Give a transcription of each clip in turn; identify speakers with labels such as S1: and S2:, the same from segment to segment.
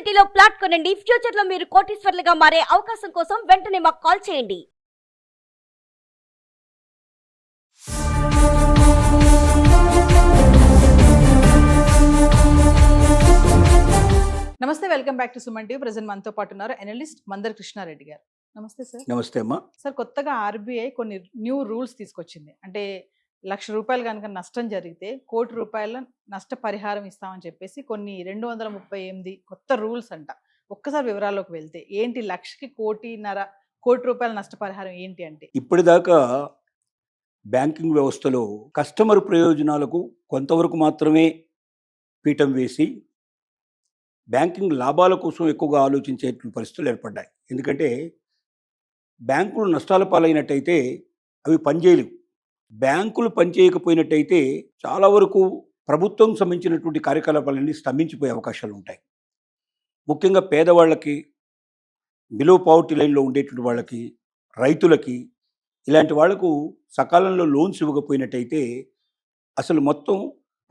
S1: సిటీలో ప్లాట్ కొనండి. ఫ్యూచర్ లో మీరు కోటీశ్వర్లుగా మారే అవకాశం కోసం వెంటనే మాకు కాల్ చేయండి.
S2: నమస్తే, welcome back to Suman TV. Present మనతో పాటు ఉన్నారు అనలిస్ట్ మందర్ కృష్ణారెడ్డి గారు. నమస్తే సార్.
S3: నమస్తే అమ్మా.
S2: సార్, కొత్తగా ఆర్బీఐ కొన్ని న్యూ రూల్స్ తీసుకొచ్చింది. అంటే ₹1,00,000 కనుక నష్టం జరిగితే ₹1,00,00,000 నష్టపరిహారం ఇస్తామని చెప్పేసి కొన్ని 238 కొత్త రూల్స్ అంట. ఒక్కసారి వివరాల్లోకి వెళ్తే ఏంటి, లక్షకి ₹1,50,00,000 నష్టపరిహారం ఏంటి అంటే?
S3: ఇప్పటిదాకా బ్యాంకింగ్ వ్యవస్థలో కస్టమర్ ప్రయోజనాలకు కొంతవరకు మాత్రమే పీఠం వేసి బ్యాంకింగ్ లాభాల కోసం ఎక్కువగా ఆలోచించేటువంటి పరిస్థితులు ఏర్పడ్డాయి. ఎందుకంటే బ్యాంకులు నష్టాల పాలైనట్టయితే అవి పనిచేయలేవు. బ్యాంకులు పనిచేయకపోయినట్టయితే చాలా వరకు ప్రభుత్వం సంబంధించినటువంటి కార్యకలాపాలన్నీ స్తంభించిపోయే అవకాశాలు ఉంటాయి. ముఖ్యంగా పేదవాళ్ళకి, బిలో పావర్టీ లైన్లో ఉండేటువంటి వాళ్ళకి, రైతులకి, ఇలాంటి వాళ్లకు సకాలంలో లోన్స్ ఇవ్వకపోయినట్టయితే అసలు మొత్తం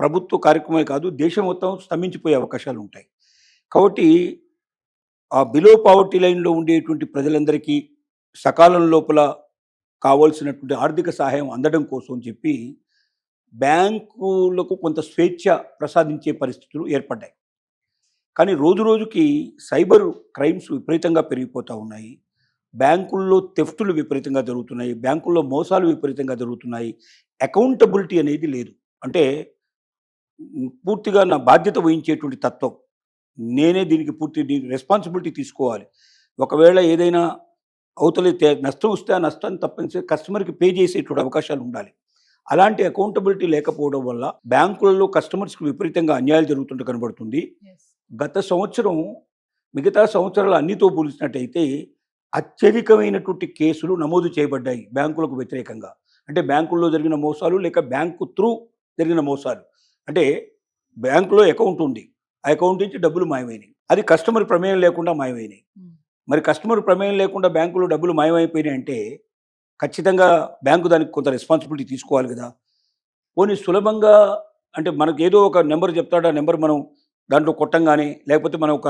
S3: ప్రభుత్వ కార్యక్రమమే కాదు, దేశం మొత్తం స్తంభించిపోయే అవకాశాలు ఉంటాయి. కాబట్టి ఆ బిలో పావర్టీ లైన్లో ఉండేటువంటి ప్రజలందరికీ సకాలం లోపల కావాల్సినటువంటి ఆర్థిక సహాయం అందడం కోసం చెప్పి బ్యాంకులకు కొంత స్వేచ్ఛ ప్రసాదించే పరిస్థితులు ఏర్పడ్డాయి. కానీ రోజు రోజుకి సైబర్ క్రైమ్స్ విపరీతంగా పెరిగిపోతూ ఉన్నాయి. బ్యాంకుల్లో థెఫ్టులు విపరీతంగా జరుగుతున్నాయి. బ్యాంకుల్లో మోసాలు విపరీతంగా జరుగుతున్నాయి. అకౌంటబిలిటీ అనేది లేదు. అంటే పూర్తిగా నా బాధ్యత వహించేటువంటి తత్వం, నేనే దీనికి పూర్తి రెస్పాన్సిబిలిటీ తీసుకోవాలి. ఒకవేళ ఏదైనా అవతలి నష్టం వస్తే ఆ నష్టాన్ని తప్పనిసరి కస్టమర్కి పే చేసేటువంటి అవకాశాలు ఉండాలి. అలాంటి అకౌంటబిలిటీ లేకపోవడం వల్ల బ్యాంకులలో కస్టమర్స్కి విపరీతంగా అన్యాయాలు జరుగుతుంటే కనబడుతుంది. గత సంవత్సరం మిగతా సంవత్సరాలు అన్నితో పోల్చినట్టయితే అత్యధికమైనటువంటి కేసులు నమోదు చేయబడ్డాయి బ్యాంకులకు వ్యతిరేకంగా. అంటే బ్యాంకుల్లో జరిగిన మోసాలు లేక బ్యాంకు త్రూ జరిగిన మోసాలు. అంటే బ్యాంకులో అకౌంట్ ఉంది, ఆ అకౌంట్ నుంచి డబ్బులు మాయమైనాయి. అది కస్టమర్ ప్రమేయం లేకుండా మాయమైనాయి. మరి కస్టమర్ ప్రమేయం లేకుండా బ్యాంకులో డబ్బులు మాయమైపోయినాయి అంటే ఖచ్చితంగా బ్యాంకు దానికి కొంత రెస్పాన్సిబిలిటీ తీసుకోవాలి కదా. పోనీ సులభంగా అంటే మనకు ఏదో ఒక నెంబర్ చెప్తాడు, ఆ నెంబర్ మనం దాంట్లో కొట్టంగానే, లేకపోతే మనం ఒక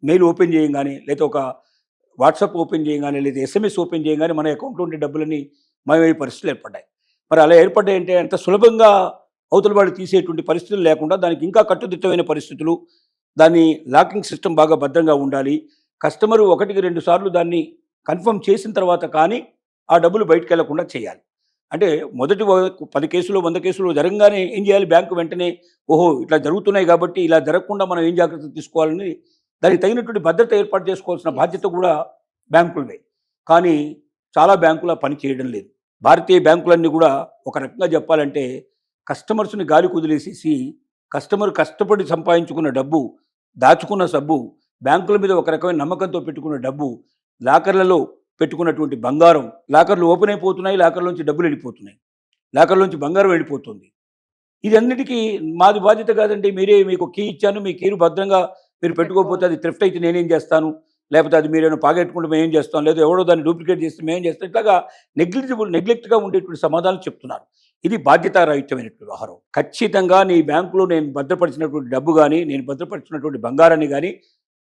S3: మెయిల్ ఓపెన్ చేయగానే, లేదా ఒక వాట్సాప్ ఓపెన్ చేయగానే, లేదా SMS ఓపెన్ చేయగానే మన అకౌంట్లో ఉండే డబ్బులని మాయమయ్యే పరిస్థితులు ఏర్పడ్డాయి. మరి అలా ఏర్పడ్డాయంటే అంత సులభంగా అవతల వాళ్ళు తీసేటువంటి పరిస్థితులు లేకుండా దానికి ఇంకా కట్టుదిట్టమైన పరిస్థితులు, దాన్ని లాకింగ్ సిస్టమ్ బాగా భద్రంగా ఉండాలి. కస్టమరు 1-2 సార్లు దాన్ని కన్ఫర్మ్ చేసిన తర్వాత కానీ ఆ డబ్బులు బయటకు వెళ్లకుండా చేయాలి. అంటే మొదటి 10 కేసులు 100 కేసులు జరగగానే ఏం చేయాలి, బ్యాంకు వెంటనే ఓహో ఇట్లా జరుగుతున్నాయి కాబట్టి ఇలా జరగకుండా మనం ఏం జాగ్రత్తలు తీసుకోవాలని దానికి తగినటువంటి భద్రత ఏర్పాటు చేసుకోవాల్సిన బాధ్యత కూడా బ్యాంకులదే. కానీ చాలా బ్యాంకులు పని చేయడం లేదు. భారతీయ బ్యాంకులన్నీ కూడా ఒక రకంగా చెప్పాలంటే కస్టమర్స్ని గాలి కుదిలేసేసి కస్టమర్ కష్టపడి సంపాదించుకున్న డబ్బు, దాచుకున్న సబ్బు, బ్యాంకుల మీద ఒక రకమైన నమ్మకంతో పెట్టుకున్న డబ్బు, లాకర్లలో పెట్టుకున్నటువంటి బంగారం, లాకర్లు ఓపెన్ అయిపోతున్నాయి, లాకర్లోంచి డబ్బులు వెళ్ళిపోతున్నాయి, లాకర్లోంచి బంగారం వెళ్ళిపోతుంది. ఇది అన్నిటికీ మాది బాధ్యత కాదండి, మీరే మీకు కీ ఇచ్చాను, మీ కీరు భద్రంగా మీరు పెట్టుకోకపోతే అది థ్రిఫ్ట్ అయితే నేనేం చేస్తాను, లేకపోతే అది మీరేమో పాగెట్టుకుంటే మేమేం చేస్తాం, లేదా ఎవడో దాన్ని డూప్లికేట్ చేస్తే మేమేం చేస్తాం, ఇట్లాగా నెగ్లెక్ట్గా ఉండేటువంటి సమాధానం చెప్తున్నారు. ఇది బాధ్యతారహితమైనటువంటి వ్యవహారం. ఖచ్చితంగా నీ బ్యాంకులో నేను భద్రపరిచినటువంటి డబ్బు కానీ, నేను భద్రపరిచినటువంటి బంగారాన్ని కానీ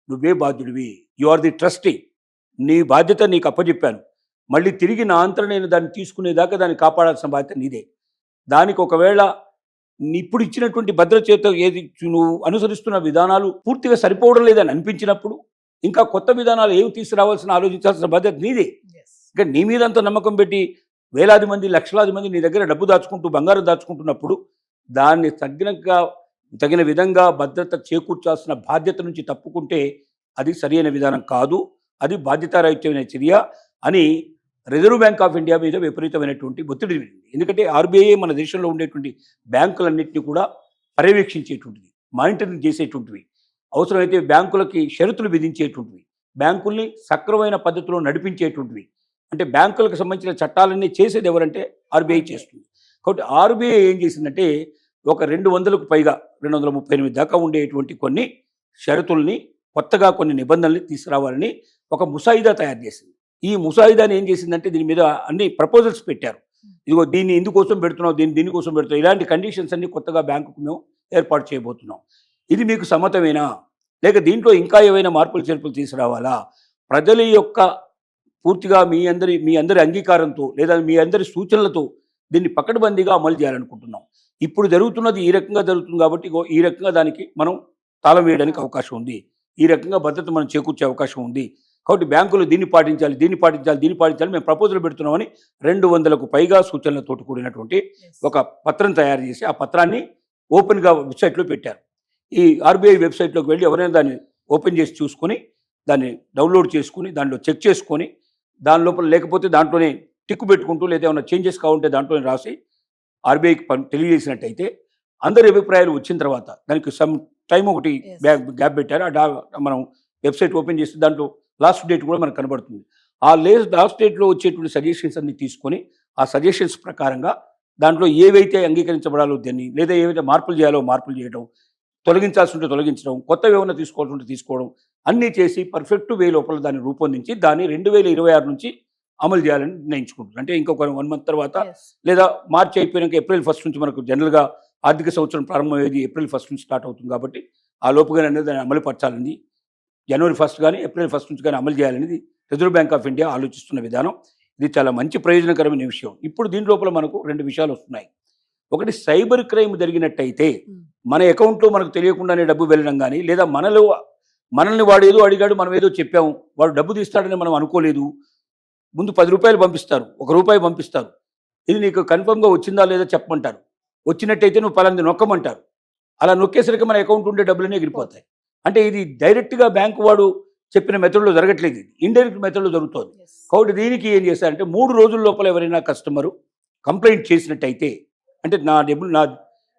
S3: నువ్వే బాధ్యుడివి. You are the trustee. నీ బాధ్యత నీకు అప్పచెప్పాను. మళ్ళీ తిరిగి నా అంతరం నేను దాన్ని తీసుకునేదాకా దాన్ని కాపాడాల్సిన బాధ్యత నీదే. దానికి ఒకవేళ ఇప్పుడు ఇచ్చినటువంటి భద్రత ఏది నువ్వు అనుసరిస్తున్న విధానాలు పూర్తిగా సరిపోవడం లేదని అనిపించినప్పుడు ఇంకా కొత్త విధానాలు ఏమి తీసుకురావాల్సిన ఆలోచించాల్సిన బాధ్యత నీదే. ఇంకా నీ మీద అంత నమ్మకం పెట్టి వేలాది మంది, లక్షలాది మంది నీ దగ్గర డబ్బు దాచుకుంటూ బంగారం దాచుకుంటున్నప్పుడు దాన్ని తగిన విధంగా భద్రత చేకూర్చాల్సిన బాధ్యత నుంచి తప్పుకుంటే అది సరైన విధానం కాదు, అది బాధ్యతారహితమైన చర్య అని రిజర్వ్ బ్యాంక్ ఆఫ్ ఇండియా మీద విపరీతమైనటువంటి ఒత్తిడి. ఎందుకంటే ఆర్బీఐ మన దేశంలో ఉండేటువంటి బ్యాంకులన్నింటినీ కూడా పర్యవేక్షించేటువంటిది, మానిటరింగ్ చేసేటువంటివి, అవసరమైతే బ్యాంకులకి షరతులు విధించేటువంటివి, బ్యాంకుల్ని సక్రమైన పద్ధతిలో నడిపించేటువంటివి. అంటే బ్యాంకులకు సంబంధించిన చట్టాలన్నీ చేసేది ఎవరంటే ఆర్బీఐ చేస్తుంది. కాబట్టి ఆర్బీఐ ఏం చేసిందంటే ఒక 200కు పైగా 238 దాకా ఉండేటువంటి కొన్ని షరతుల్ని, కొత్తగా కొన్ని నిబంధనల్ని తీసుకురావాలని ఒక ముసాయిదా తయారు చేసింది. ఈ ముసాయిదాని ఏం చేసిందంటే దీని మీద అన్ని ప్రపోజల్స్ పెట్టారు. ఇదిగో దీన్ని ఇందుకోసం పెడుతున్నాం, దీనికోసం పెడుతున్నాం, ఇలాంటి కండిషన్స్ అన్ని కొత్తగా బ్యాంకుకు మేము ఏర్పాటు చేయబోతున్నాం. ఇది మీకు సమ్మతమేనా, లేక దీంట్లో ఇంకా ఏవైనా మార్పులు చేర్పులు తీసుకురావాలా? ప్రజల యొక్క పూర్తిగా మీ అందరి అంగీకారంతో లేదా మీ అందరి సూచనలతో దీన్ని పకడ్బందీగా అమలు చేయాలనుకుంటున్నాం. ఇప్పుడు జరుగుతున్నది ఈ రకంగా జరుగుతుంది కాబట్టి ఈ రకంగా దానికి మనం తాళం వేయడానికి అవకాశం ఉంది. ఈ రకంగా భద్రత మనం చేకూర్చే అవకాశం ఉంది. కాబట్టి బ్యాంకులు దీన్ని పాటించాలి మేము ప్రపోజల్ పెడుతున్నామని 200కు పైగా సూచనలతో కూడినటువంటి ఒక పత్రం తయారు చేసి ఆ పత్రాన్ని ఓపెన్గా వెబ్సైట్లో పెట్టారు. ఈ ఆర్బీఐ వెబ్సైట్లోకి వెళ్ళి ఎవరైనా దాన్ని ఓపెన్ చేసి చూసుకొని దాన్ని డౌన్లోడ్ చేసుకుని దాంట్లో చెక్ చేసుకొని దాని లోపల లేకపోతే దాంట్లోనే టిక్కు పెట్టుకుంటూ లేదా ఏమైనా చేంజెస్ కావాలంటే దాంట్లోనే రాసి ఆర్బీఐకి తెలియజేసినట్టయితే అందరి అభిప్రాయాలు వచ్చిన తర్వాత దానికి సమ్ టైం ఒకటి గ్యాప్ పెట్టారు. మనం వెబ్సైట్ ఓపెన్ చేస్తే దాంట్లో లాస్ట్ డేట్ కూడా మనకు కనబడుతుంది. ఆ లాస్ట్ డేట్లో వచ్చేటువంటి సజెషన్స్ అన్ని తీసుకొని ఆ సజెషన్స్ ప్రకారంగా దాంట్లో ఏవైతే అంగీకరించబడాలో దాన్ని లేదా ఏవైతే మార్పులు చేయాలో మార్పులు చేయడం, తొలగించాల్సి ఉంటే తొలగించడం, కొత్తవి ఏమైనా తీసుకోవాల్సి ఉంటే తీసుకోవడం అన్నీ చేసి పర్ఫెక్ట్ వే లోపల దాన్ని రూపొందించి దాన్ని 2026 నుంచి అమలు చేయాలని నిర్ణయించుకుంటున్నారు. అంటే ఇంకొక 1 మంత్ తర్వాత లేదా మార్చి అయిపోయినాక ఏప్రిల్ 1 నుంచి మనకు జనరల్గా ఆర్థిక సంవత్సరం ప్రారంభమయ్యేది ఏప్రిల్ 1 నుంచి స్టార్ట్ అవుతుంది కాబట్టి ఆ లోపుగానే అనేది దాన్ని అమలు పరచాలని జనవరి 1 కానీ ఏప్రిల్ 1 నుంచి కానీ అమలు చేయాలనేది రిజర్వ్ బ్యాంక్ ఆఫ్ ఇండియా ఆలోచిస్తున్న విధానం. ఇది చాలా మంచి ప్రయోజనకరమైన విషయం. ఇప్పుడు దీని లోపల మనకు 2 విషయాలు వస్తున్నాయి. ఒకటి, సైబర్ క్రైమ్ జరిగినట్టయితే మన అకౌంట్లో మనకు తెలియకుండానే డబ్బు వెళ్ళడం కానీ లేదా మనల్ని వాడు ఏదో అడిగాడు మనం ఏదో చెప్పాము వాడు డబ్బు తీస్తాడని మనం అనుకోలేదు, ముందు 10 రూపాయలు పంపిస్తారు, 1 రూపాయి పంపిస్తారు, ఇది నీకు కన్ఫర్మ్గా వచ్చిందా లేదా చెప్పమంటారు, వచ్చినట్టయితే నువ్వు పలాంది నొక్కమంటారు. అలా నొక్కేసరికి మన అకౌంట్ ఉండే డబ్బులనే ఎగిరిపోతాయి. అంటే ఇది డైరెక్ట్గా బ్యాంకు వాడు చెప్పిన మెథడ్లో జరగట్లేదు, ఇది ఇండైరెక్ట్ మెథడ్లో జరుగుతుంది. కాబట్టి దీనికి ఏం చేశారంటే 3 రోజుల లోపల ఎవరైనా కస్టమరు కంప్లైంట్ చేసినట్టయితే, అంటే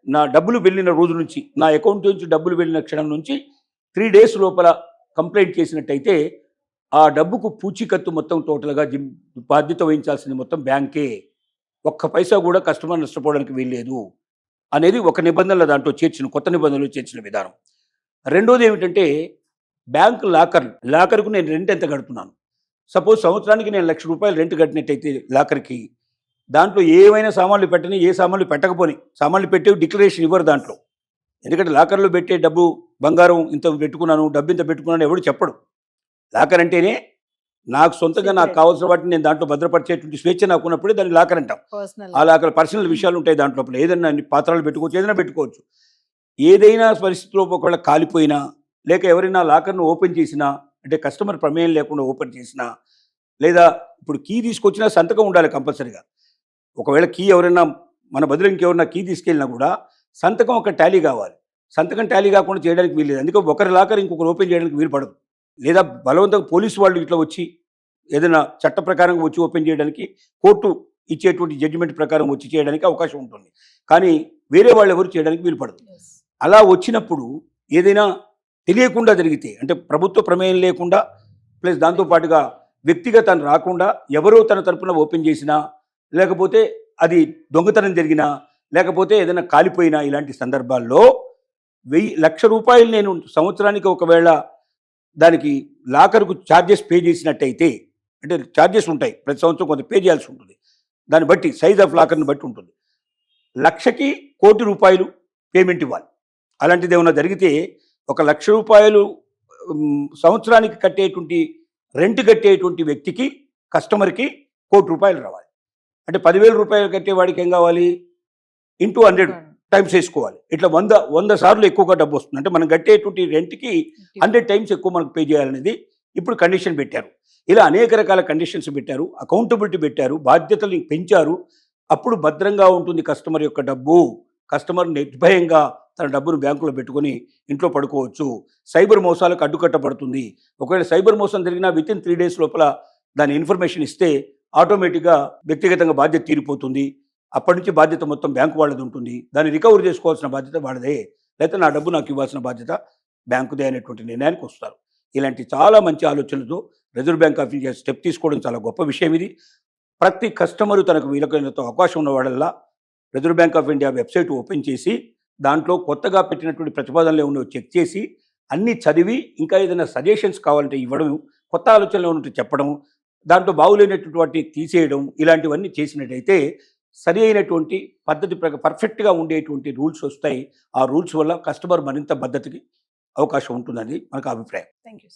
S3: నా డబ్బులు వెళ్ళిన రోజు నుంచి నా అకౌంట్ నుంచి డబ్బులు వెళ్ళిన క్షణం నుంచి 3 days లోపల కంప్లైంట్ చేసినట్టయితే ఆ డబ్బుకు పూచీకత్తు మొత్తం టోటల్గా బాధ్యత వహించాల్సింది మొత్తం బ్యాంకే. ఒక్క పైసా కూడా కస్టమర్ నష్టపోవడానికి వీల్లేదు అనేది ఒక నిబంధనలు దాంట్లో కొత్త నిబంధనలు చేర్చిన విధానం. రెండోది ఏమిటంటే బ్యాంక్ లాకర్కు నేను రెంట్ ఎంత కడుతున్నాను. సపోజ్ సంవత్సరానికి నేను ₹1,00,000 రెంట్ కట్టినట్టయితే లాకర్కి దాంట్లో ఏమైనా సామాన్లు పెట్టని ఏ సామాన్లు పెట్టకపోని సామాన్లు పెట్టే డిక్లరేషన్ ఇవ్వరు దాంట్లో. ఎందుకంటే లాకర్లో పెట్టే డబ్బు బంగారం ఇంత పెట్టుకున్నాను డబ్బు ఇంత పెట్టుకున్నాను ఎవడు చెప్పడు. లాకర్ అంటేనే నాకు సొంతంగా నాకు కావాల్సిన వాటిని నేను దాంట్లో భద్రపరిచేటువంటి స్వేచ్ఛ నాకు ఉన్నప్పుడే దాన్ని లాకర్ అంటాం. ఆ లాకర్ పర్సనల్ విషయాలు ఉంటాయి దాంట్లో, ఏదైనా పాత్రలు పెట్టుకోవచ్చు, ఏదైనా పెట్టుకోవచ్చు. ఏదైనా పరిస్థితిలో ఒకవేళ కాలిపోయినా లేక ఎవరైనా లాకర్ను ఓపెన్ చేసినా, అంటే కస్టమర్ ప్రమేయం లేకుండా ఓపెన్ చేసినా, లేదా ఇప్పుడు కీ తీసుకొచ్చినా సంతకం ఉండాలి కంపల్సరీగా. ఒకవేళ కీ ఎవరైనా మన బదులు ఇంకెవరైనా కీ తీసుకెళ్ళినా కూడా సంతకం ఒక టాలీ కావాలి. సంతకం టాలీ కాకుండా చేయడానికి వీల్లేదు. అందుకే ఒకరి లాకర్ ఇంకొకరు ఓపెన్ చేయడానికి వీలు పడదు. లేదా బలవంతంగా పోలీసు వాళ్ళు ఇట్లా వచ్చి ఏదైనా చట్ట ప్రకారం వచ్చి ఓపెన్ చేయడానికి, కోర్టు ఇచ్చేటువంటి జడ్జిమెంట్ ప్రకారం వచ్చి చేయడానికి అవకాశం ఉంటుంది. కానీ వేరే వాళ్ళు ఎవరు చేయడానికి వీలు పడదు. అలా వచ్చినప్పుడు ఏదైనా తెలియకుండా జరిగితే, అంటే ప్రభుత్వ ప్రమేయం లేకుండా ప్లస్ దాంతోపాటుగా వ్యక్తిగతం రాకుండా ఎవరో తన తరపున ఓపెన్ చేసినా, లేకపోతే అది దొంగతనం జరిగినా, లేకపోతే ఏదైనా కాలిపోయినా, ఇలాంటి సందర్భాల్లో ₹1,00,000 నేను సంవత్సరానికి ఒకవేళ దానికి లాకర్కు ఛార్జెస్ పే చేసినట్టయితే, అంటే ఛార్జెస్ ఉంటాయి ప్రతి సంవత్సరం కొంత పే చేయాల్సి ఉంటుంది, దాన్ని బట్టి సైజ్ ఆఫ్ లాకర్ని బట్టి ఉంటుంది. 1,00,000కి ₹1,00,000 పేమెంట్ ఇవ్వాలి. అలాంటిది ఏమైనా జరిగితే ₹1,00,000 సంవత్సరానికి కట్టేటువంటి రెంట్ కట్టేటువంటి వ్యక్తికి, కస్టమర్కి ₹1,00,000 రావాలి. అంటే ₹10,000 కట్టేవాడికి ఏం కావాలి, ఇంటూ 100 టైమ్స్ వేసుకోవాలి. ఇట్లా 100 సార్లు ఎక్కువగా డబ్బు వస్తుంది. అంటే మనం కట్టేటువంటి రెంట్కి 100 టైమ్స్ ఎక్కువ మనకు పే చేయాలనేది ఇప్పుడు కండిషన్ పెట్టారు. ఇలా అనేక రకాల కండిషన్స్ పెట్టారు, అకౌంటబిలిటీ పెట్టారు, బాధ్యతలు పెంచారు. అప్పుడు భద్రంగా ఉంటుంది కస్టమర్ యొక్క డబ్బు. కస్టమర్ నిర్భయంగా తన డబ్బును బ్యాంకులో పెట్టుకొని ఇంట్లో పడుకోవచ్చు. సైబర్ మోసాలకు అడ్డుకట్టబడుతుంది. ఒకవేళ సైబర్ మోసం జరిగినా వితిన్ 3 days లోపల దాని ఇన్ఫర్మేషన్ ఇస్తే ఆటోమేటిక్గా వ్యక్తిగతంగా బాధ్యత తీరిపోతుంది. అప్పటి నుంచి బాధ్యత మొత్తం బ్యాంకు వాళ్ళది ఉంటుంది. దాన్ని రికవర్ చేసుకోవాల్సిన బాధ్యత వాళ్ళదే, లేకపోతే నా డబ్బు నాకు ఇవ్వాల్సిన బాధ్యత బ్యాంకుదే అనేటువంటి నిర్ణయానికి వస్తారు. ఇలాంటి చాలా మంచి ఆలోచనలతో reserve bank of India step తీసుకోవడం చాలా గొప్ప విషయం. ఇది ప్రతి కస్టమరు తనకు వీలైనంత అవకాశం ఉన్న వాళ్ళల్లా reserve bank of India website open చేసి దాంట్లో కొత్తగా పెట్టినటువంటి ప్రతిపాదనలు ఏమన్నా చెక్ చేసి అన్నీ చదివి, ఇంకా ఏదైనా సజెషన్స్ కావాలంటే ఇవ్వడం, కొత్త ఆలోచనలు ఉన్నట్టు చెప్పడం, దాంట్లో బాగులేనటువంటి తీసేయడం, ఇలాంటివన్నీ చేసినట్టయితే సరి అయినటువంటి పద్ధతి పర్ఫెక్ట్గా ఉండేటువంటి రూల్స్ వస్తాయి. ఆ రూల్స్ వల్ల కస్టమర్ మరింత భద్రతకి అవకాశం ఉంటుందని మనకు అభిప్రాయం.
S2: Thank you.